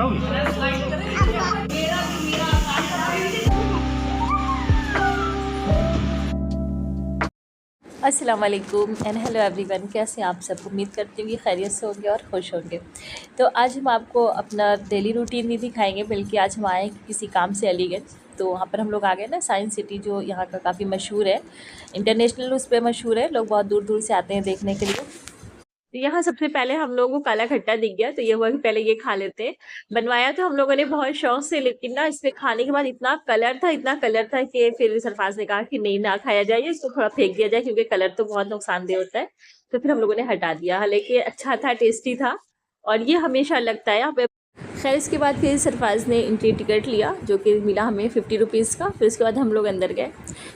अस्सलाम वालेकुम and hello everyone. कैसे हैं आप सब? उम्मीद करती हूँ कि खैरियत से होंगे और खुश होंगे। तो आज हम आपको अपना डेली रूटीन नहीं दिखाएंगे, बल्कि आज हम आए किसी काम से अलीगढ़। तो वहाँ पर हम लोग आ गए ना, साइंस सिटी जो यहाँ का काफ़ी मशहूर है, इंटरनेशनल उस पर मशहूर है, लोग बहुत दूर दूर से आते हैं देखने के लिए। तो यहाँ सबसे पहले हम लोगों को काला खट्टा दिख गया, तो ये हुआ कि पहले ये खा लेते हैं। बनवाया तो हम लोगों ने बहुत शौक से, लेकिन ना इसमें खाने के बाद इतना कलर था कि फिर सरफराज ने कहा कि नहीं, ना खाया जाए, इसको थोड़ा फेंक दिया जाए, क्योंकि कलर तो बहुत नुकसानदेह होता है। तो फिर हम लोगों ने हटा दिया, हालांकि अच्छा था, टेस्टी था, और ये हमेशा लगता है यहाँ पे। खैर इसके बाद फिर सरफराज ने एंट्री टिकट लिया, जो कि मिला हमें 50 रुपीज़ का। फिर उसके बाद हम लोग अंदर गए।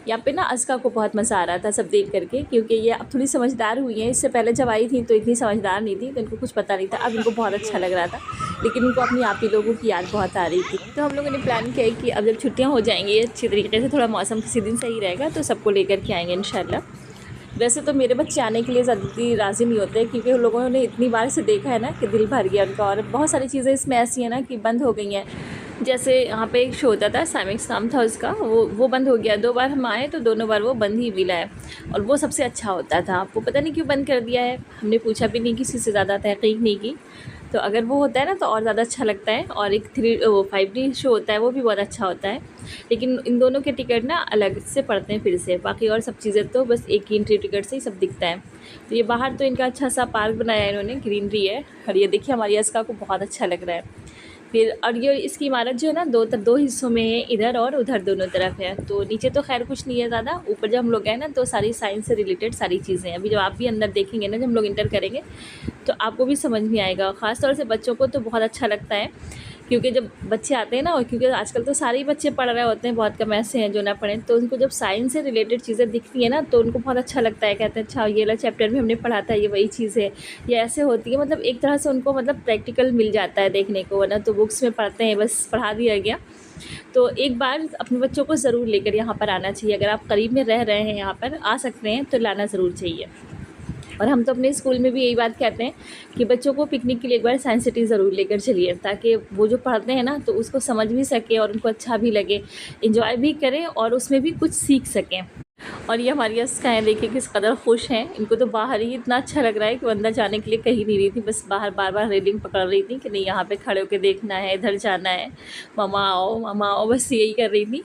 यहाँ पे ना अस्का को बहुत मज़ा आ रहा था सब देख करके, क्योंकि ये अब थोड़ी समझदार हुई हैं। इससे पहले जब आई थी तो इतनी समझदार नहीं थी, तो इनको कुछ पता नहीं था। अब इनको बहुत अच्छा लग रहा था, लेकिन इनको अपनी आप ही लोगों की याद बहुत आ रही थी। तो हम लोगों ने प्लान किया कि अब जब छुट्टियाँ हो जाएंगी अच्छी तरीके से, थोड़ा मौसम किसी दिन सही रहेगा, तो सबको लेकर के आएँगे इंशाल्लाह। वैसे तो मेरे बच्चे आने के लिए ज़्यादा राज़ी नहीं होते, क्योंकि उन लोगों ने इतनी बार से देखा है ना कि दिल भर गया उनका। और बहुत सारी चीज़ें इसमें ऐसी हैं ना कि बंद हो गई हैं। जैसे यहाँ पे एक शो होता था, सैमिक्स नाम था उसका, वो बंद हो गया। 2 बार हम आए तो दोनों बार वो बंद ही मिला है, और वो सबसे अच्छा होता था। वो पता नहीं क्यों बंद कर दिया है, हमने पूछा भी नहीं, किसी से ज़्यादा तहकीक नहीं की। तो अगर वो होता है ना तो और ज़्यादा अच्छा लगता है। और एक 5D शो होता है, वो भी बहुत अच्छा होता है, लेकिन इन दोनों के टिकट ना अलग से पड़ते हैं फिर से। बाकी और सब चीज़ें तो बस एक ही एंट्री टिकट से ही सब दिखता है। तो ये बाहर तो इनका अच्छा सा पार्क बनाया है इन्होंने, ग्रीनरी है। और ये देखिए हमारी अस्का को बहुत अच्छा लग रहा है। फिर और ये इसकी इमारत जो है ना, दो हिस्सों में है, इधर और उधर दोनों तरफ है। तो नीचे तो खैर कुछ नहीं है ज़्यादा, ऊपर जब हम लोग गए ना तो सारी साइंस से रिलेटेड सारी चीज़ें हैं। अभी जब आप भी अंदर देखेंगे ना, जब हम लोग इंटर करेंगे, तो आपको भी समझ में आएगा। ख़ास तौर से बच्चों को तो बहुत अच्छा लगता है, क्योंकि जब बच्चे आते हैं ना, और क्योंकि आजकल तो सारे ही बच्चे पढ़ रहे होते हैं, बहुत कम ऐसे हैं जो ना पढ़ें, तो उनको जब साइंस से रिलेटेड चीज़ें दिखती हैं ना, तो उनको बहुत अच्छा लगता है। कहते हैं अच्छा ये वाला चैप्टर भी हमने पढ़ा था, ये वही चीज़ है, ये ऐसे होती है। मतलब एक तरह से उनको मतलब प्रैक्टिकल मिल जाता है देखने को, वरना तो बुक्स में पढ़ते हैं, बस पढ़ा दिया गया। तो एक बार अपने बच्चों को ज़रूर लेकर यहाँ पर आना चाहिए। अगर आप करीब में रह रहे हैं, यहाँ पर आ सकते हैं, तो लाना ज़रूर चाहिए। और हम तो अपने स्कूल में भी यही बात कहते हैं कि बच्चों को पिकनिक के लिए एक बार साइंस सिटी ज़रूर लेकर चलिए, ताकि वो जो पढ़ते हैं ना तो उसको समझ भी सके, और उनको अच्छा भी लगे, इंजॉय भी करें, और उसमें भी कुछ सीख सकें। और ये हमारी अस्काएँ देखिए किस कदर खुश हैं। इनको तो बाहर ही इतना अच्छा लग रहा है कि वो अंदर जाने के लिए कहीं नहीं रही थी, बस बाहर बार बार रेलिंग पकड़ रही थी कि नहीं, यहाँ पे खड़े होकर देखना है, इधर जाना है, मामा आओ, बस यही कर रही थी।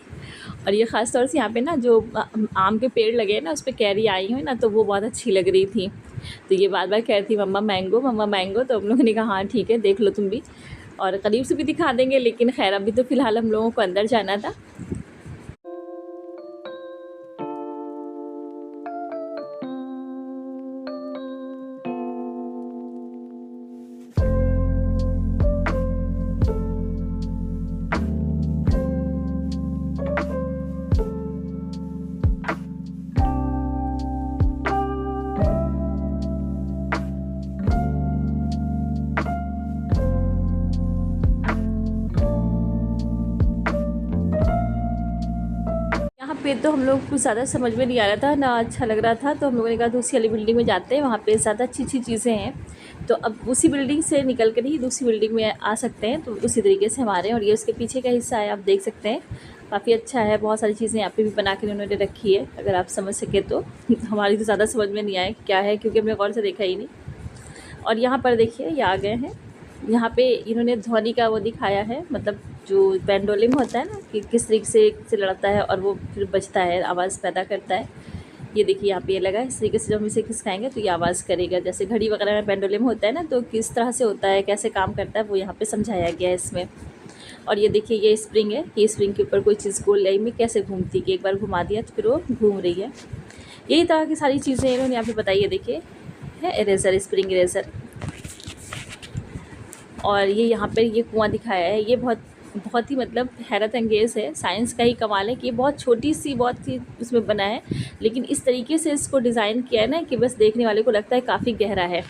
और ये ख़ास तौर से यहाँ पे ना जो आम के पेड़ लगे हैं ना, उस पर कैरी आई हुई ना, तो वो बहुत अच्छी लग रही थी। तो ये बार बार कह रही थी मम्मा मैंगो, मम्मा मैंगो। तो हम लोगों ने कहा हाँ ठीक है, देख लो तुम भी, और करीब से भी दिखा देंगे, लेकिन खैर अभी तो फ़िलहाल हम लोगों को अंदर जाना था। यहाँ पे तो हम लोग कुछ ज़्यादा समझ में नहीं आ रहा था ना, अच्छा लग रहा था, तो हम लोगों ने कहा दूसरी वाली बिल्डिंग में जाते हैं, वहाँ पे ज़्यादा अच्छी अच्छी चीज़ें हैं। तो अब उसी बिल्डिंग से निकल कर ही दूसरी बिल्डिंग में आ सकते हैं, तो उसी तरीके से हमारे। और ये उसके पीछे का हिस्सा है, आप देख सकते हैं, काफ़ी अच्छा है। बहुत सारी चीज़ें यहाँ पे भी बना कर उन्होंने रखी है, अगर आप समझ सके तो। हमारी तो ज़्यादा समझ में नहीं आया क्या है, क्योंकि हमने गौर से देखा ही नहीं। और यहाँ पर देखिए ये आ गए हैं, यहाँ पे इन्होंने ध्वनि का वो दिखाया है, मतलब जो पेंडुलम होता है ना, कि किस तरीके से लड़ता है और वो फिर बजता है, आवाज़ पैदा करता है। ये देखिए यहाँ पे ये लगा है, इस तरीके से जब हम इसे खिसकाएंगे तो ये आवाज़ करेगा। जैसे घड़ी वगैरह में पेंडुलम होता है ना, तो किस तरह से होता है, कैसे काम करता है, वो यहाँ पे समझाया गया है इसमें। और ये देखिए ये स्प्रिंग है, ये स्प्रिंग के ऊपर कोई चीज़ गोल लाइन में कैसे घूमती, कि एक बार घुमा दिया तो फिर वो घूम रही है। यही तरह की सारी चीज़ें इन्होंने यहाँ पे बताई है। देखिए है इरेज़र, स्प्रिंग इरेज़र। और ये यहाँ पे ये कुआं दिखाया है, ये बहुत बहुत ही मतलब हैरत अंगेज़ है। साइंस का ही कमाल है कि ये बहुत छोटी सी बहुत सी उसमें बना है, लेकिन इस तरीके से इसको डिज़ाइन किया है ना कि बस देखने वाले को लगता है काफ़ी गहरा है।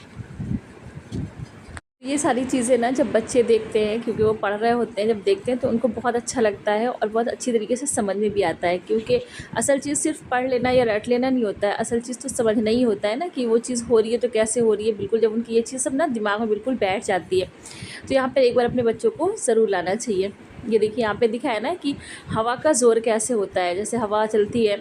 ये सारी चीज़ें ना जब बच्चे देखते हैं, क्योंकि वो पढ़ रहे होते हैं, जब देखते हैं तो उनको बहुत अच्छा लगता है और बहुत अच्छी तरीके से समझ में भी आता है। क्योंकि असल चीज़ सिर्फ पढ़ लेना या रट लेना नहीं होता है, असल चीज़ तो समझना ही होता है ना कि वो चीज़ हो रही है तो कैसे हो रही है। बिल्कुल जब उनकी ये चीज़ सब ना दिमाग में बिल्कुल बैठ जाती है, तो यहाँ पर एक बार अपने बच्चों को ज़रूर लाना चाहिए। ये देखिए यहाँ पे दिखाया ना कि हवा का ज़ोर कैसे होता है। जैसे हवा चलती है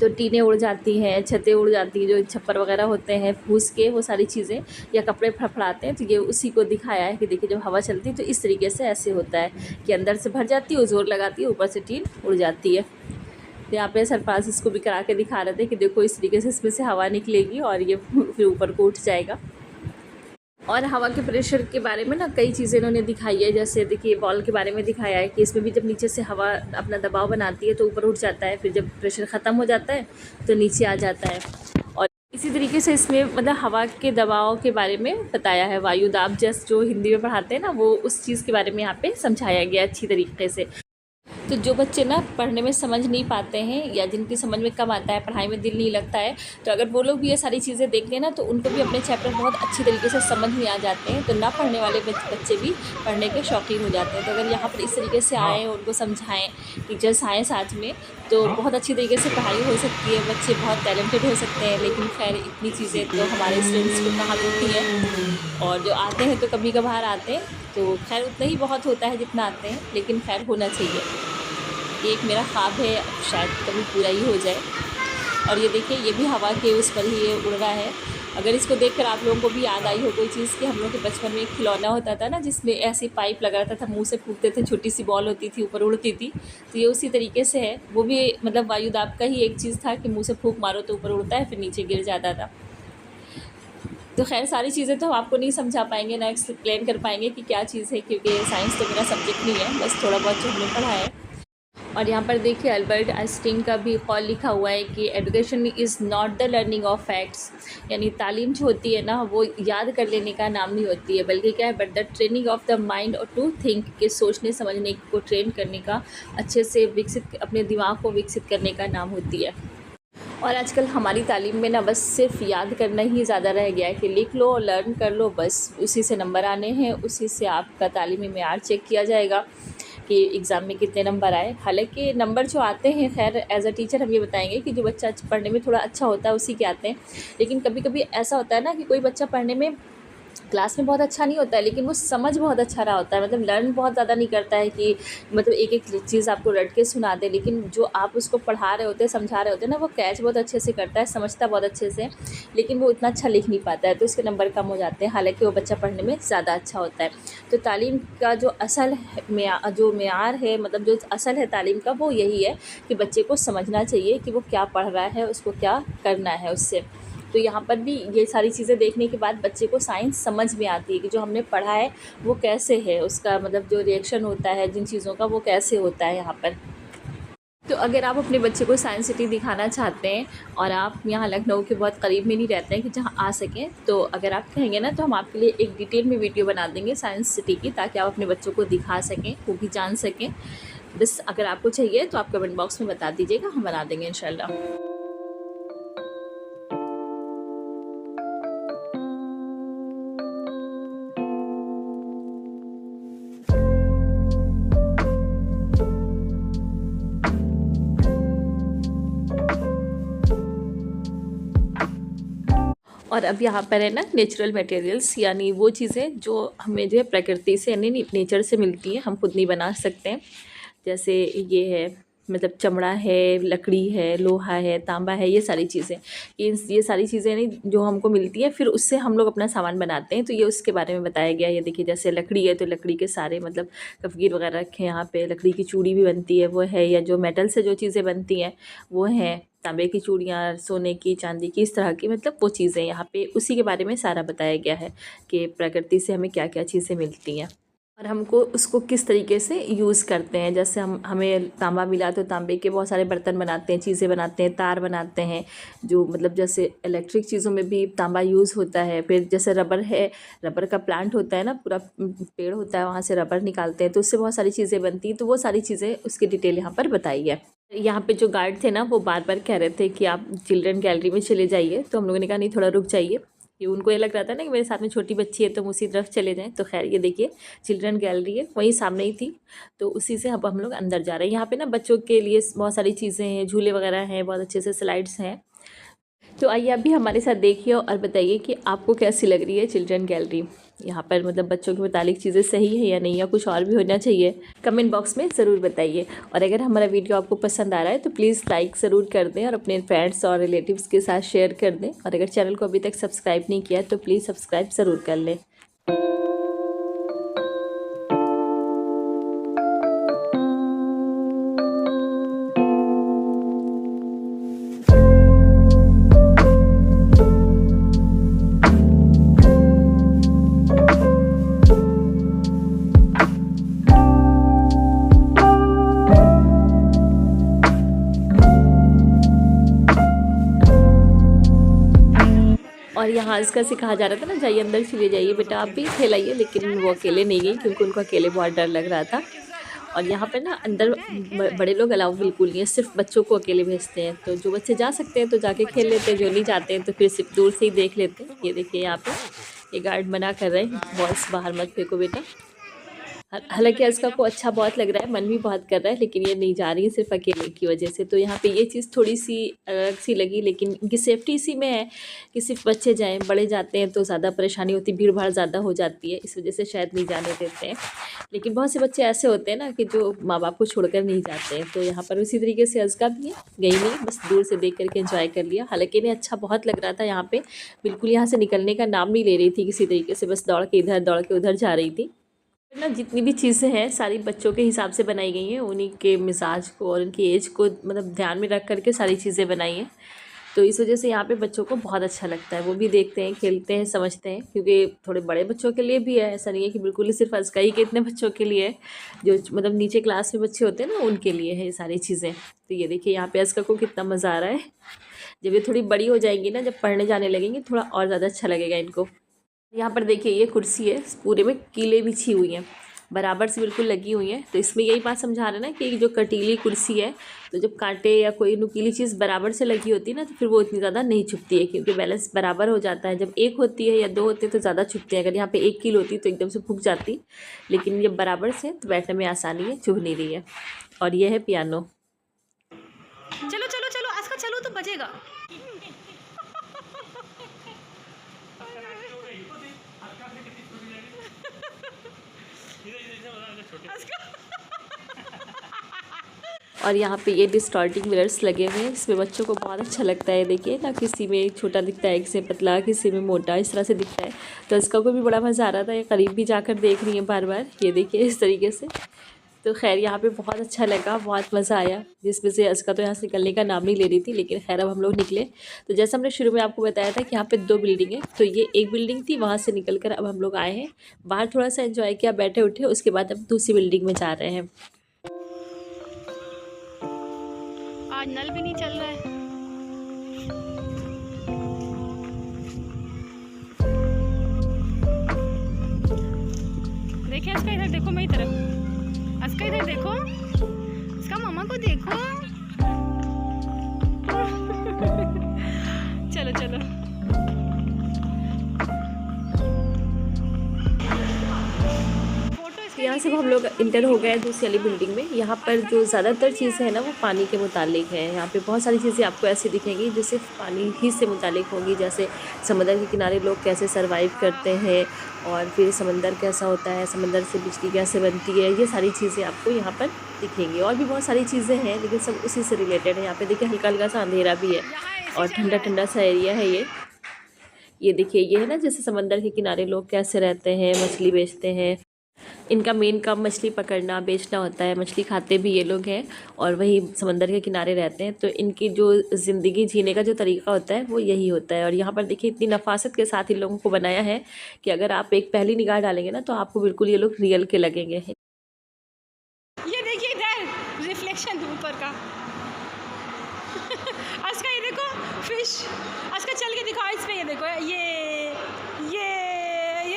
तो टीनें उड़ जाती हैं, छतें उड़ जाती हैं, जो छप्पर वगैरह होते हैं फूस के, वो सारी चीज़ें, या कपड़े फड़फड़ाते हैं, तो ये उसी को दिखाया है कि देखिए जब हवा चलती है तो इस तरीके से ऐसे होता है कि अंदर से भर जाती है, ज़ोर लगाती है, ऊपर से टीन उड़ जाती है। तो यहाँ पे सरफराज इसको भी करा के दिखा रहे थे कि देखो इस तरीके से इसमें से हवा निकलेगी और ये फिर ऊपर को उठ जाएगा। और हवा के प्रेशर के बारे में ना कई चीज़ें इन्होंने दिखाई है। जैसे देखिए बॉल के बारे में दिखाया है कि इसमें भी जब नीचे से हवा अपना दबाव बनाती है तो ऊपर उठ जाता है, फिर जब प्रेशर ख़त्म हो जाता है तो नीचे आ जाता है। और इसी तरीके से इसमें मतलब हवा के दबाव के बारे में बताया है। वायु दाब जैसे जो हिंदी में पढ़ाते हैं ना, वो उस चीज़ के बारे में यहाँ पे समझाया गया अच्छी तरीके से। तो जो बच्चे ना पढ़ने में समझ नहीं पाते हैं या जिनकी समझ में कम आता है, पढ़ाई में दिल नहीं लगता है, तो अगर वो लोग भी ये सारी चीज़ें देख लें ना तो उनको भी अपने चैप्टर बहुत अच्छी तरीके से समझ में आ जाते हैं। तो ना पढ़ने वाले बच्चे भी पढ़ने के शौकीन हो जाते हैं। तो अगर यहाँ पर इस तरीके से आएँ, उनको समझाएँ, टीचर्स आएँ साथ में, तो बहुत अच्छी तरीके से पढ़ाई हो सकती है। बच्चे बहुत टैलेंटेड हो सकते हैं। लेकिन खैर इतनी चीज़ें तो हमारे स्टूडेंट्स को कहाँ मिलती हैं, और जो आते हैं तो कभी कभार आते हैं, तो खैर उतना ही बहुत होता है जितना आते हैं, लेकिन खैर होना चाहिए। ये एक मेरा ख्वाब है, शायद कभी पूरा ही हो जाए। और ये देखिए ये भी हवा के उस पर ही ये उड़ रहा है। अगर इसको देखकर आप लोगों को भी याद आई हो कोई चीज़ कि हम लोग के बचपन में एक खिलौना होता था ना, जिसमें ऐसी पाइप लगा रहता था, मुंह से फूंकते थे, छोटी सी बॉल होती थी, ऊपर उड़ती थी। तो ये उसी तरीके से है। वो भी मतलब वायु दाब का ही एक चीज़ था कि मुँह से फूंक मारो तो ऊपर उड़ता है, फिर नीचे गिर जाता था। तो खैर सारी चीज़ें तो हम आपको नहीं समझा पाएंगे, ना एक्सप्लेन कर पाएंगे कि क्या चीज़ है, क्योंकि साइंस तो मेरा सब्जेक्ट नहीं है, बस थोड़ा बहुत जो हमने पढ़ा है। और यहाँ पर देखिए अल्बर्ट आइंस्टीन का भी कॉल लिखा हुआ है कि education is not the learning of facts, यानी तालीम जो होती है ना वो याद कर लेने का नाम नहीं होती है, बल्कि क्या है, but the training of the mind और टू थिंक, के सोचने समझने को ट्रेन करने का, अच्छे से विकसित अपने दिमाग को विकसित करने का नाम होती है। और आजकल हमारी तालीम में ना बस सिर्फ याद करना ही ज़्यादा रह गया है कि लिख लो और लर्न कर लो, बस उसी से नंबर आने हैं, उसी से आपका तालीमी मेयार चेक किया जाएगा कि एग्ज़ाम में कितने नंबर आए। हालांकि नंबर जो आते हैं, खैर एज़ अ टीचर हम ये बताएंगे कि जो बच्चा पढ़ने में थोड़ा अच्छा होता है उसी के आते हैं। लेकिन कभी कभी ऐसा होता है ना कि कोई बच्चा पढ़ने में क्लास में बहुत अच्छा नहीं होता है, लेकिन वो समझ बहुत अच्छा रहा होता है, मतलब लर्न बहुत ज़्यादा नहीं करता है कि मतलब एक एक चीज़ आपको रट के सुना दे, लेकिन जो आप उसको पढ़ा रहे होते हैं, समझा रहे होते हैं ना, वो कैच बहुत अच्छे से करता है, समझता बहुत अच्छे से, लेकिन वो इतना अच्छा लिख नहीं पाता है, तो उसके नंबर कम हो जाते हैं। हालांकि वो बच्चा पढ़ने में ज़्यादा अच्छा होता है। तो तालीम का जो असल जो मेयार है, मतलब जो असल है तालीम का, वो यही है कि बच्चे को समझना चाहिए कि वो क्या पढ़ रहा है, उसको क्या करना है उससे। तो यहाँ पर भी ये सारी चीज़ें देखने के बाद बच्चे को साइंस समझ में आती है कि जो हमने पढ़ा है वो कैसे है, उसका मतलब जो रिएक्शन होता है जिन चीज़ों का, वो कैसे होता है यहाँ पर। तो अगर आप अपने बच्चे को साइंस सिटी दिखाना चाहते हैं और आप यहाँ लखनऊ के बहुत करीब में नहीं रहते हैं कि जहाँ आ सकें, तो अगर आप कहेंगे ना तो हम आपके लिए एक डिटेल में वीडियो बना देंगे साइंस सिटी की, ताकि आप अपने बच्चों को दिखा सकें, वो भी जान सकें। बस अगर आपको चाहिए तो आप कमेंट बॉक्स में बता दीजिएगा, हम बना देंगे इंशाल्लाह। और अब यहाँ पर है ना नेचुरल मटेरियल्स, यानी वो चीज़ें जो हमें जो है प्रकृति से यानी नेचर से मिलती हैं, हम खुद नहीं बना सकते हैं। जैसे ये है, मतलब चमड़ा है, लकड़ी है, लोहा है, तांबा है, ये सारी चीज़ें, ये सारी चीज़ें नहीं जो हमको मिलती हैं, फिर उससे हम लोग अपना सामान बनाते हैं। तो ये उसके बारे में बताया गया है। ये देखिए जैसे लकड़ी है तो लकड़ी के सारे मतलब कफगीर वगैरह रखे हैं यहाँ पे, लकड़ी की चूड़ी भी बनती है वो है, या जो मेटल से जो चीज़ें बनती हैं वो हैं, तांबे की चूड़ियाँ, सोने की, चांदी की, इस तरह की, मतलब वो चीज़ें यहाँ पे उसी के बारे में सारा बताया गया है कि प्रकृति से हमें क्या क्या चीज़ें मिलती हैं और हमको उसको किस तरीके से यूज़ करते हैं। जैसे हमें तांबा मिला तो तांबे के बहुत सारे बर्तन बनाते हैं, चीज़ें बनाते हैं, तार बनाते हैं, जो मतलब जैसे इलेक्ट्रिक चीज़ों में भी तांबा यूज़ होता है। फिर जैसे रबर है, रबर का प्लांट होता है ना, पूरा पेड़ होता है, वहाँ से रबर निकालते हैं, तो उससे बहुत सारी चीज़ें बनती हैं। तो वो सारी चीज़ें उसकी डिटेल यहाँ पर बताई है। यहाँ पे जो गार्ड थे ना, वो बार बार कह रहे थे कि आप चिल्ड्रन गैलरी में चले जाइए, तो हम लोगों ने कहा नहीं, थोड़ा रुक जाइए, कि उनको ये लग रहा था ना कि मेरे साथ में छोटी बच्ची है तो हम उसी तरफ चले जाएं। तो खैर ये देखिए चिल्ड्रन गैलरी है, वहीं सामने ही थी, तो उसी से अब हम लोग अंदर जा रहे हैं। यहाँ पे ना बच्चों के लिए बहुत सारी चीज़ें हैं, झूले वगैरह हैं, बहुत अच्छे से स्लाइड्स हैं। तो आइए आप भी हमारे साथ देखिए और बताइए कि आपको कैसी लग रही है चिल्ड्रन गैलरी। यहाँ पर मतलब बच्चों के मुतालिक चीज़ें सही है या नहीं, या कुछ और भी होना चाहिए, कमेंट बॉक्स में ज़रूर बताइए। और अगर हमारा वीडियो आपको पसंद आ रहा है तो प्लीज़ लाइक ज़रूर कर दें और अपने फ्रेंड्स और रिलेटिव्स के साथ शेयर कर दें। और अगर चैनल को अभी तक सब्सक्राइब नहीं किया तो प्लीज़ सब्सक्राइब ज़रूर कर लें। और यहाँ इसका सिखाया जा रहा था ना, जाइए अंदर चले जाइए बेटा आप भी खेलाइए, लेकिन वो अकेले नहीं गई क्योंकि उनको अकेले बहुत डर लग रहा था। और यहाँ पे ना अंदर बड़े लोग अलाउ बिल्कुल नहीं है, सिर्फ बच्चों को अकेले भेजते हैं। तो जो बच्चे जा सकते हैं तो जाके खेल लेते हैं, जो नहीं जाते हैं तो फिर सिर्फ दूर से ही देख लेते हैं। ये देखिए यहाँ पे ये गार्ड मना कर रहे हैं, बॉल्स बाहर मत फेंको बेटा। हालांकि इसका को अच्छा बहुत लग रहा है, मन भी बहुत कर रहा है, लेकिन ये नहीं जा रही है सिर्फ अकेले की वजह से। तो यहाँ पे ये चीज़ थोड़ी सी अलग सी लगी, लेकिन इनकी सेफ्टी इसी में है कि सिर्फ बच्चे जाएं, बड़े जाते हैं तो ज़्यादा परेशानी होती, भीड़ भाड़ ज़्यादा हो जाती है, इस वजह से शायद नहीं जाने देते हैं। लेकिन बहुत से बच्चे ऐसे होते हैं ना कि जो माँ बाप को छोड़कर नहीं जाते हैं। तो यहाँ पर उसी तरीके से अज़का भी है, गई नहीं, बस दूर से देख करके एंजॉय कर लिया। हालांकि इन्हें अच्छा बहुत लग रहा था यहाँ पे, बिल्कुल यहाँ से निकलने का नाम नहीं ले रही थी किसी तरीके से, बस दौड़ के इधर दौड़ के उधर जा रही थी ना। जितनी भी चीज़ें हैं सारी बच्चों के हिसाब से बनाई गई हैं, उन्हीं के मिजाज को और उनकी एज को मतलब ध्यान में रख करके सारी चीज़ें बनाई हैं। तो इस वजह से यहाँ पे बच्चों को बहुत अच्छा लगता है, वो भी देखते हैं, खेलते हैं, समझते हैं। क्योंकि थोड़े बड़े बच्चों के लिए भी है, ऐसा नहीं है कि बिल्कुल ही सिर्फ अज़का ही के इतने बच्चों के लिए है, जो मतलब नीचे क्लास में बच्चे होते हैं ना उनके लिए है ये सारी चीज़ें। तो ये देखिए यहाँ पे अज़का को कितना मज़ा आ रहा है। जब ये थोड़ी बड़ी हो जाएंगी ना, जब पढ़ने जाने लगेंगी, थोड़ा और ज़्यादा अच्छा लगेगा इनको। यहाँ पर देखिए ये कुर्सी है, पूरे में कीलें बिछी हुई हैं, बराबर से बिल्कुल लगी हुई हैं। तो इसमें यही बात समझा रहे हैं ना कि जो कटीली कुर्सी है, तो जब कांटे या कोई नुकीली चीज़ बराबर से लगी होती है ना, तो फिर वो इतनी ज़्यादा नहीं चुभती है, क्योंकि बैलेंस बराबर हो जाता है। जब एक होती है या दो होते हैं तो ज़्यादा चुभती है। अगर यहाँ पे 1 कील होती तो एकदम से फूक जाती, लेकिन जब बराबर से तो बैठने में आसानी है, चुभ नहीं रही है। और यह है पियानो। चलो चलो चलो आस्का, चलो तो बजेगा। और यहाँ पे ये डिस्टॉर्टिंग मिरर्स लगे हुए हैं, इसमें बच्चों को बहुत अच्छा लगता है। देखिए ना, किसी में छोटा दिखता है, किसी में पतला, किसी में मोटा, इस तरह से दिखता है। तो इसका को भी बड़ा मज़ा आ रहा था, ये करीब भी जाकर देख रही है बार बार, ये देखिए इस तरीके से। तो खैर यहाँ पे बहुत अच्छा लगा, बहुत मज़ा आया, जिसमें से अज़का तो यहाँ से निकलने का नाम नहीं ले रही थी। लेकिन खैर अब हम लोग निकले। तो जैसा हमने शुरू में आपको बताया था कि यहाँ पे 2 बिल्डिंग है, तो ये एक बिल्डिंग थी, वहाँ से निकल कर अब हम लोग आए हैं बाहर, थोड़ा सा एंजॉय किया, बैठे उठे, उसके बाद अब दूसरी बिल्डिंग में जा रहे हैं। आज नल भी नहीं चल रहा है। देखिए इसका इधर देखो, मेरी तरफ। इसका इधर देखो, इसका मामा को देखो। चलो चलो। यहाँ से हम लोग इंटर हो गए दूसरी वाली बिल्डिंग में। यहाँ पर जो ज़्यादातर चीज़ें हैं ना वो पानी के मुतालिक है। यहाँ पे बहुत सारी चीज़ें आपको ऐसी दिखेंगी जो सिर्फ पानी ही से मुतालिक होंगी, जैसे समंदर के किनारे लोग कैसे सरवाइव करते हैं, और फिर समंदर कैसा होता है, समंदर से बिजली कैसे बनती है, ये सारी चीज़ें आपको यहाँ पर दिखेंगी। और भी बहुत सारी चीज़ें हैं, लेकिन सब उसी से रिलेटेड है। यहाँ पर देखिए हल्का हल्का सा अंधेरा भी है और ठंडा ठंडा सा एरिया है ये देखिए ये है ना, जैसे समंदर के किनारे लोग कैसे रहते हैं, मछली बेचते हैं। इनका मेन काम मछली पकड़ना बेचना होता है, मछली खाते भी ये लोग हैं और वही समंदर के किनारे रहते हैं। तो इनकी जो ज़िंदगी जीने का जो तरीका होता है वो यही होता है। और यहाँ पर देखिए इतनी नफासत के साथ इन लोगों को बनाया है कि अगर आप एक पहली निगाह डालेंगे ना तो आपको बिल्कुल ये लोग रियल के लगेंगे। ये देखिए इधर रिफ्लेक्शन ऊपर का। आज का ये देखो फिश, आज का चल के दिखाओ इस पे, ये देखो ये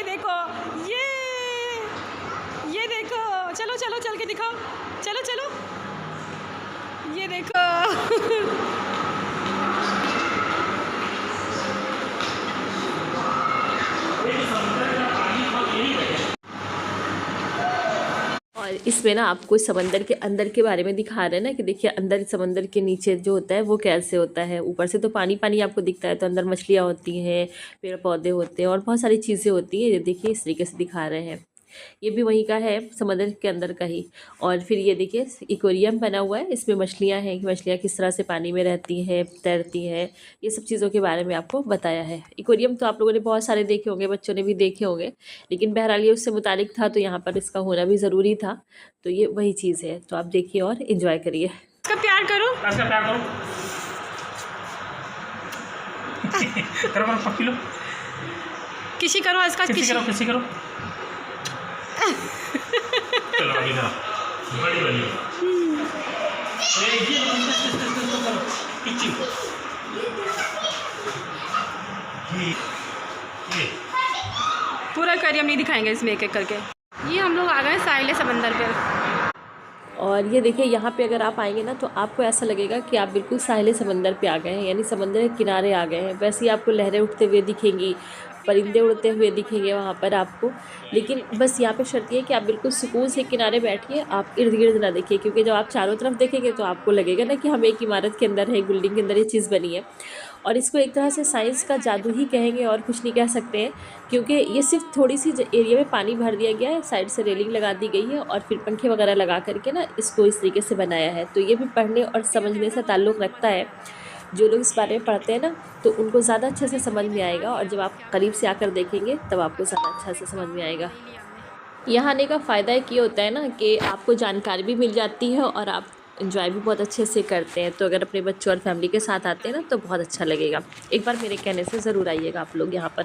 देखो ये देखो, चलो चलो चल के दिखाओ, चलो चलो, ये देखो। इसमें ना आपको समंदर के अंदर के बारे में दिखा रहे हैं ना कि देखिए अंदर समंदर के नीचे जो होता है वो कैसे होता है। ऊपर से तो पानी पानी आपको दिखता है, तो अंदर मछलियाँ होती हैं, पेड़ पौधे होते हैं और बहुत सारी चीज़ें होती हैं। ये देखिए इस तरीके से दिखा रहे हैं। ये भी वहीं का है, समंदर के अंदर का ही। और फिर ये देखिए एक्वेरियम बना हुआ है, इसमें मछलियाँ हैं कि मछलियाँ किस तरह से पानी में रहती हैं, तैरती हैं, ये सब चीज़ों के बारे में आपको बताया है। एक्वेरियम तो आप लोगों ने बहुत सारे देखे होंगे, बच्चों ने भी देखे होंगे, लेकिन बहरहाल ये उससे मुतालिक था तो यहाँ पर इसका होना भी ज़रूरी था। तो ये वही चीज़ है, तो आप देखिए और इन्जॉय करिए। इसका प्यार करो, इसका प्यार करो। करो करो पक्की लो। किसी करो इसका, किसी करो किसी करो। चलो अभी ना बड़ी बड़ी ये किची ये पूरा एक्वेरियम नहीं दिखाएंगे इसमें एक एक करके। ये हम लोग आ गए साहिल समंदर पे। और ये देखिए यहाँ पे अगर आप आएंगे ना तो आपको ऐसा लगेगा कि आप बिल्कुल साहिल समंदर पे आ गए हैं, यानी समंदर के किनारे आ गए हैं। वैसे ही आपको लहरें उठते हुए दिखेंगी, परिंदे उड़ते हुए दिखेंगे वहाँ पर आपको। लेकिन बस यहाँ पे शर्त ये है कि आप बिल्कुल सुकून से किनारे बैठिए, आप इर्द गिर्द ना देखिए, क्योंकि जब आप चारों तरफ देखेंगे तो आपको लगेगा ना कि हम एक इमारत के अंदर है, एक बिल्डिंग के अंदर ये चीज़ बनी है। और इसको एक तरह से साइंस का जादू ही कहेंगे और कुछ नहीं कह सकते हैं, क्योंकि ये सिर्फ थोड़ी सी एरिया में पानी भर दिया गया है, साइड से रेलिंग लगा दी गई है और फिर पंखे वगैरह लगा करके ना इसको इस तरीके से बनाया है। तो ये भी पढ़ने और समझने से ताल्लुक़ रखता है। जो लोग इस बारे में पढ़ते हैं ना तो उनको ज़्यादा अच्छे से समझ में आएगा, और जब आप करीब से आकर देखेंगे तब आपको ज़्यादा अच्छा से समझ में आएगा। यहाँ आने का फ़ायदा एक ये होता है ना कि आपको जानकारी भी मिल जाती है और आप इंजॉय भी बहुत अच्छे से करते हैं। तो अगर अपने बच्चों और फैमिली के साथ आते हैं ना तो बहुत अच्छा लगेगा। एक बार मेरे कहने से ज़रूर आइएगा आप लोग यहाँ पर।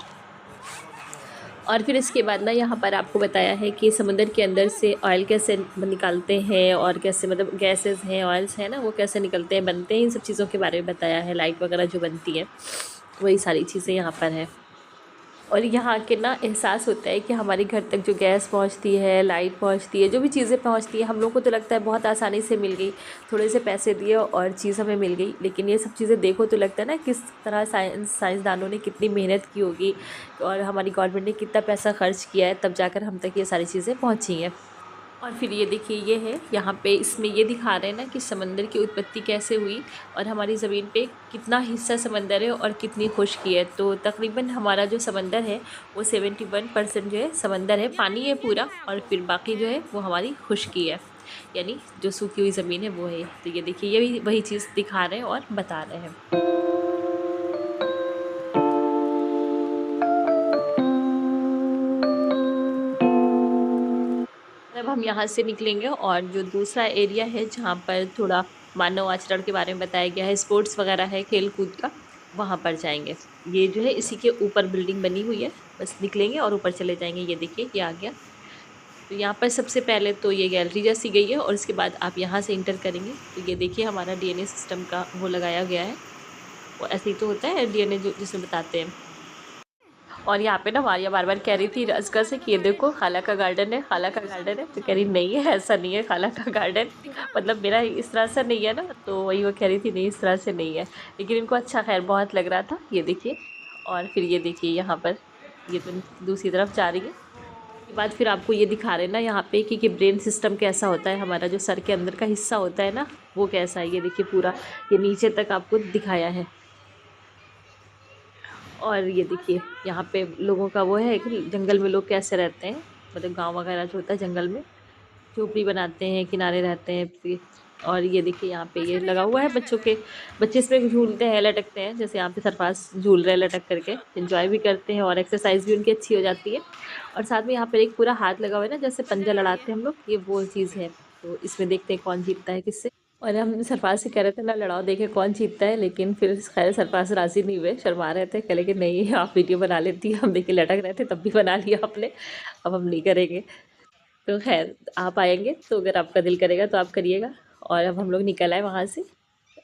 और फिर इसके बाद ना यहाँ पर आपको बताया है कि समंदर के अंदर से ऑयल कैसे निकालते हैं और कैसे मतलब गैसेस हैं, ऑयल्स हैं ना, वो कैसे निकलते हैं, बनते हैं, इन सब चीज़ों के बारे में बताया है। लाइट वगैरह जो बनती है वही सारी चीज़ें यहाँ पर है। और यहाँ के ना एहसास होता है कि हमारे घर तक जो गैस पहुँचती है, लाइट पहुँचती है, जो भी चीज़ें पहुँचती है, हम लोग को तो लगता है बहुत आसानी से मिल गई, थोड़े से पैसे दिए और चीज़ हमें मिल गई। लेकिन ये सब चीज़ें देखो तो लगता है ना किस तरह साइंसदानों ने कितनी मेहनत की होगी और हमारी गवर्नमेंट ने कितना पैसा खर्च किया है, तब जाकर हम तक ये सारी चीज़ें पहुँची हैं। और फिर ये देखिए ये है यहाँ पे, इसमें ये दिखा रहे हैं ना कि समंदर की उत्पत्ति कैसे हुई और हमारी ज़मीन पे कितना हिस्सा समंदर है और कितनी खुश्की है। तो तकरीबन हमारा जो समंदर है वो 71% जो है समंदर है, पानी है पूरा, और फिर बाकी जो है वो हमारी खुश्की है, यानी जो सूखी हुई ज़मीन है वो है। तो ये देखिए ये भी वही चीज़ दिखा रहे हैं और बता रहे हैं। अब हम यहाँ से निकलेंगे और जो दूसरा एरिया है जहाँ पर थोड़ा मानव आचरण के बारे में बताया गया है, स्पोर्ट्स वगैरह है, खेल कूद का, वहाँ पर जाएंगे। ये जो है इसी के ऊपर बिल्डिंग बनी हुई है, बस निकलेंगे और ऊपर चले जाएंगे। ये देखिए ये आ गया। तो यहाँ पर सबसे पहले तो ये गैलरी जैसी गई है और उसके बाद आप यहाँ से इंटर करेंगे तो ये देखिए हमारा DNA सिस्टम का वो लगाया गया है। वो ऐसे ही तो होता है DNA जो जिसमें बताते हैं। और यहाँ पे ना मारिया बार बार कह रही थी असगर से कि ये देखो खाला का गार्डन है, खाला का गार्डन है। तो कह रही नहीं है, ऐसा नहीं है खाला का गार्डन, मतलब मेरा इस तरह से नहीं है ना। तो वही वो कह रही थी नहीं इस तरह से नहीं है, लेकिन इनको अच्छा खैर बहुत लग रहा था। ये देखिए, और फिर ये देखिए यहाँ पर ये तो दूसरी तरफ जा रही है। उसके बाद फिर आपको ये दिखा रहे हैं ना यहाँ पे कि ब्रेन सिस्टम कैसा होता है, हमारा जो सर के अंदर का हिस्सा होता है ना वो कैसा है। ये देखिए पूरा ये नीचे तक आपको दिखाया है। और ये देखिए यहाँ पे लोगों का वो है कि जंगल में लोग कैसे रहते हैं, मतलब गांव वगैरह जो होता है जंगल में झोपड़ी बनाते हैं, किनारे रहते हैं फिर। और ये देखिए यहाँ पे ये लगा हुआ है बच्चे इसमें झूलते हैं, लटकते हैं, जैसे यहाँ पे सरपास झूल रहे हैं लटक करके, एंजॉय भी करते हैं और एक्सरसाइज भी उनकी अच्छी हो जाती है। और साथ में यहाँ पर एक पूरा हाथ लगा हुआ है ना, जैसे पंजा लड़ाते हैं हम लोग, ये वो चीज़ है। तो इसमें देखते हैं कौन जीतता है किससे। और हम सरफराज से कह रहे थे ना लड़ाओ देखे कौन जीतता है, लेकिन फिर खैर सरफराज राज़ी नहीं हुए, शर्मा रहे थे, कह लेकिन नहीं आप वीडियो बना लेती है। हम देखिए लटक रहे थे तब भी बना लिया आपने, अब हम नहीं करेंगे। तो खैर आप आएंगे तो अगर आपका दिल करेगा तो आप करिएगा। और अब हम लोग निकल आए वहाँ से,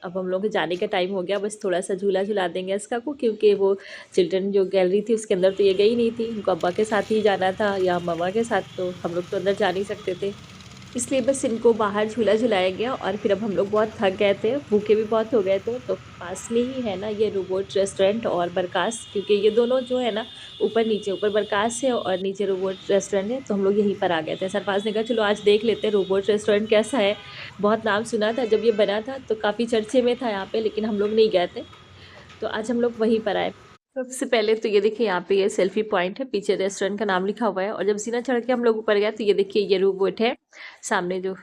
अब हम लोग के जाने का टाइम हो गया। बस थोड़ा सा झूला झुला देंगे इसका को, क्योंकि वो चिल्ड्रन जो गैलरी थी उसके अंदर तो ये गई नहीं थी, उनको अब्बा के साथ ही जाना था या मम्मा के साथ, तो हम लोग तो अंदर जा नहीं सकते थे। इसलिए बस इनको बाहर झूला झुलाया गया और फिर अब हम लोग बहुत थक गए थे, भूखे भी बहुत हो गए थे। तो पास में ही है ना ये रोबोट रेस्टोरेंट और बरकास, क्योंकि ये दोनों जो है ना ऊपर बरकास है और नीचे रोबोट रेस्टोरेंट है, तो हम लोग यहीं पर आ गए थे। सरफराज ने कहा चलो आज देख लेते हैं रोबोट रेस्टोरेंट कैसा है। बहुत नाम सुना था, जब ये बना था तो काफ़ी चर्चे में था यहाँ पर, लेकिन हम लोग नहीं गए थे, तो आज हम लोग वहीं पर आए। सबसे पहले तो ये देखिए यहाँ पे ये सेल्फी पॉइंट है, पीछे रेस्टोरेंट का नाम लिखा हुआ है। और जब सीना चढ़ के हम लोग ऊपर गए तो ये देखिए ये रोबोट है सामने जो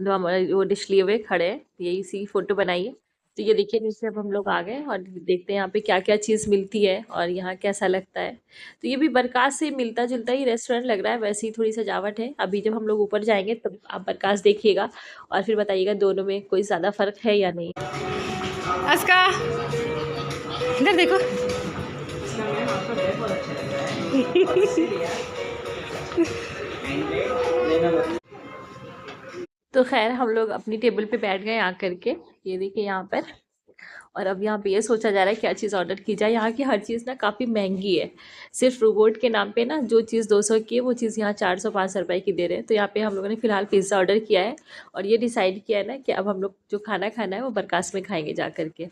हमारा वो डिश लिए हुए खड़े हैं, यही सी फोटो बनाई है। तो ये देखिए नीचे अब हम लोग आ गए और देखते हैं यहाँ पे क्या क्या चीज़ मिलती है और यहाँ कैसा लगता है। तो ये भी बरकास से मिलता जुलता ही रेस्टोरेंट लग रहा है, वैसे ही थोड़ी सजावट है। अभी जब हम लोग ऊपर जाएंगे तब आप बरकास देखिएगा और फिर बताइएगा दोनों में कोई ज़्यादा फ़र्क है या नहीं। अस्का इधर देखो। तो खैर हम लोग अपनी टेबल पे बैठ गए आकर के, ये देखिए यहाँ पर। और अब यहाँ पे ये सोचा जा रहा है क्या चीज़ ऑर्डर की जाए। यहाँ की हर चीज़ ना काफ़ी महंगी है, सिर्फ रोबोट के नाम पे ना जो चीज़ 200 की है वो चीज़ यहाँ 400-500 रुपये की दे रहे हैं। तो यहाँ पे हम लोगों ने फ़िलहाल पिज़्ज़ा ऑर्डर किया है और ये डिसाइड किया है ना कि अब हम लोग जो खाना खाना है वो बरकास में खाएंगे जा करके।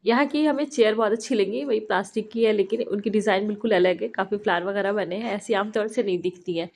यहाँ की हमें चेयर बहुत अच्छी लगी, वही प्लास्टिक की है लेकिन उनकी डिज़ाइन बिल्कुल अलग है, काफ़ी फ्लावर वगैरह बने हैं, ऐसी आमतौर से नहीं दिखती हैं।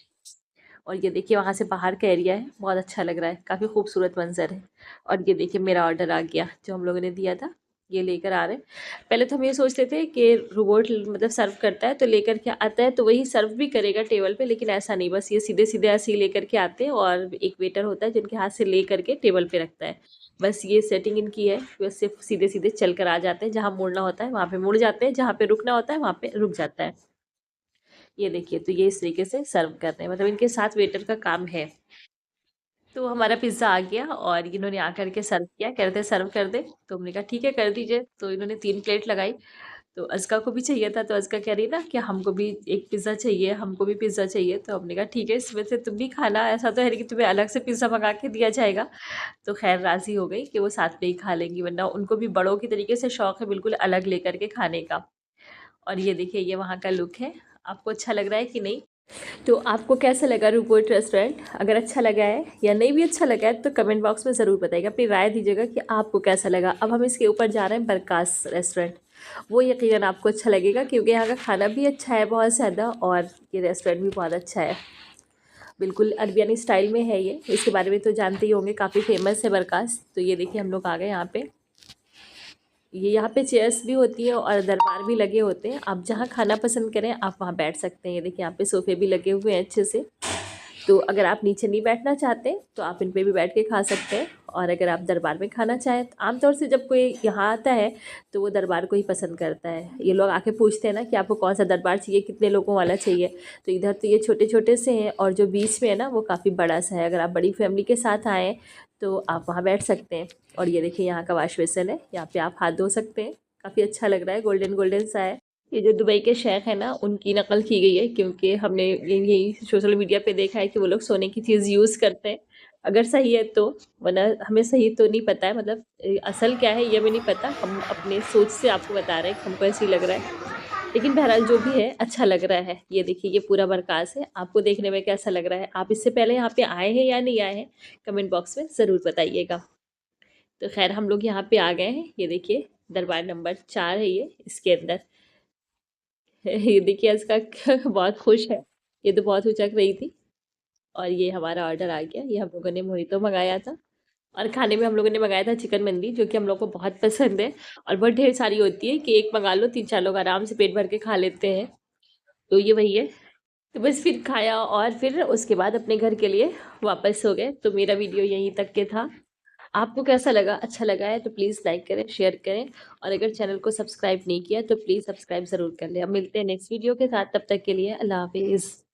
और ये देखिए वहाँ से बाहर का एरिया है, बहुत अच्छा लग रहा है, काफ़ी खूबसूरत मंजर है। और ये देखिए मेरा ऑर्डर आ गया जो हम लोगों ने दिया था, ये लेकर आ रहे हैं। पहले तो हम ये सोचते थे कि रोबोट मतलब सर्व करता है तो लेकर के आता है तो वही सर्व भी करेगा टेबल पे, लेकिन ऐसा नहीं, बस ये सीधे सीधे ऐसे ही लेकर के आते हैं और एक वेटर होता है जिनके हाथ से ले करके टेबल पे रखता है। बस ये सेटिंग इनकी है, बस सिर्फ सीधे सीधे चल कर आ जाते हैं, जहाँ मुड़ना होता है वहाँ पे मुड़ जाते हैं, जहाँ पे रुकना होता है वहाँ पे रुक जाता है। ये देखिए तो ये इस तरीके से सर्व कर रहे हैं, मतलब इनके साथ वेटर का काम है। तो हमारा पिज़्ज़ा आ गया और इन्होंने आकर के सर्व किया, कह रहे थे सर्व कर दे, तो हमने कहा ठीक है कर दीजिए। तो इन्होंने 3 प्लेट लगाई, तो अज़का को भी चाहिए था, तो अज़का कह रही ना कि हमको भी एक पिज़्ज़ा चाहिए, हमको भी पिज़्ज़ा चाहिए। तो हमने कहा ठीक है इसमें से तुम भी खाना, ऐसा तो है नहीं कि तुम्हें अलग से पिज़्ज़ा मंगा के दिया जाएगा। तो खैर राज़ी हो गई कि वो साथ में ही खा लेंगी, वरना उनको भी बड़ों की तरीके से शौक़ है बिल्कुल अलग लेकर के खाने का। और ये देखिए ये वहाँ का लुक है, आपको अच्छा लग रहा है कि नहीं? तो आपको कैसा लगा रोबोट रेस्टोरेंट? अगर अच्छा लगा है या नहीं भी अच्छा लगा है तो कमेंट बॉक्स में ज़रूर बताइएगा, अपनी राय दीजिएगा कि आपको कैसा लगा। अब हम इसके ऊपर जा रहे हैं बरकास रेस्टोरेंट, वो यकीनन आपको अच्छा लगेगा क्योंकि यहाँ का खाना भी अच्छा है बहुत ज़्यादा और ये रेस्टोरेंट भी बहुत अच्छा है, बिल्कुल अरबियानी स्टाइल में है ये। इसके बारे में तो जानते ही होंगे, काफ़ी फेमस है बरकास। तो ये देखिए हम लोग आ गए यहाँ पे, ये यहाँ पे चेयर्स भी होती हैं और दरबार भी लगे होते हैं, आप जहाँ खाना पसंद करें आप वहाँ बैठ सकते हैं। ये देखिए यहाँ पे सोफ़े भी लगे हुए हैं अच्छे से, तो अगर आप नीचे नहीं बैठना चाहते तो आप इन पे भी बैठ के खा सकते हैं। और अगर आप दरबार में खाना चाहें तो आमतौर से जब कोई यहाँ आता है तो वो दरबार को ही पसंद करता है। ये लोग आके पूछते हैं ना कि आपको कौन सा दरबार चाहिए, कितने लोगों वाला चाहिए। तो इधर तो ये छोटे छोटे से हैं और जो बीच में है ना वो काफ़ी बड़ा सा है, अगर आप बड़ी फैमिली के साथ आएँ तो आप वहाँ बैठ सकते हैं। और ये देखिए यहाँ का वाश बेसिन है, यहाँ पे आप हाथ धो सकते हैं, काफ़ी अच्छा लग रहा है, गोल्डन गोल्डन सा है। ये जो दुबई के शेख है ना उनकी नकल की गई है, क्योंकि हमने यही सोशल मीडिया पे देखा है कि वो लोग सोने की चीज़ यूज़ करते हैं, अगर सही है तो, वरना हमें सही तो नहीं पता है, मतलब असल क्या है ये भी नहीं पता, हम अपने सोच से आपको बता रहे हैं कि हमको ऐसे ही लग रहा है। लेकिन बहरहाल जो भी है अच्छा लग रहा है। ये देखिए ये पूरा बरकास है, आपको देखने में कैसा लग रहा है? आप इससे पहले यहाँ पे आए हैं या नहीं आए हैं कमेंट बॉक्स में ज़रूर बताइएगा। तो खैर हम लोग यहाँ पे आ गए हैं, ये देखिए दरबार नंबर 4 है ये, इसके अंदर ये देखिए इसका बहुत खुश है, ये तो बहुत उचक रही थी। और ये हमारा ऑर्डर आ गया, ये हम लोगों ने मोहितो मंगाया था और खाने में हम लोगों ने मंगाया था चिकन मंदी, जो कि हम लोग को बहुत पसंद है और बहुत ढेर सारी होती है कि एक मंगा लो 3-4 लोग आराम से पेट भर के खा लेते हैं। तो ये वही है, तो बस फिर खाया और फिर उसके बाद अपने घर के लिए वापस हो गए। तो मेरा वीडियो यहीं तक के था, आपको कैसा लगा? अच्छा लगा है तो प्लीज़ लाइक करें, शेयर करें और अगर चैनल को सब्सक्राइब नहीं किया तो प्लीज़ सब्सक्राइब ज़रूर कर लें। अब मिलते हैं नेक्स्ट वीडियो के साथ, तब तक के लिए अल्लाह हाफिज़।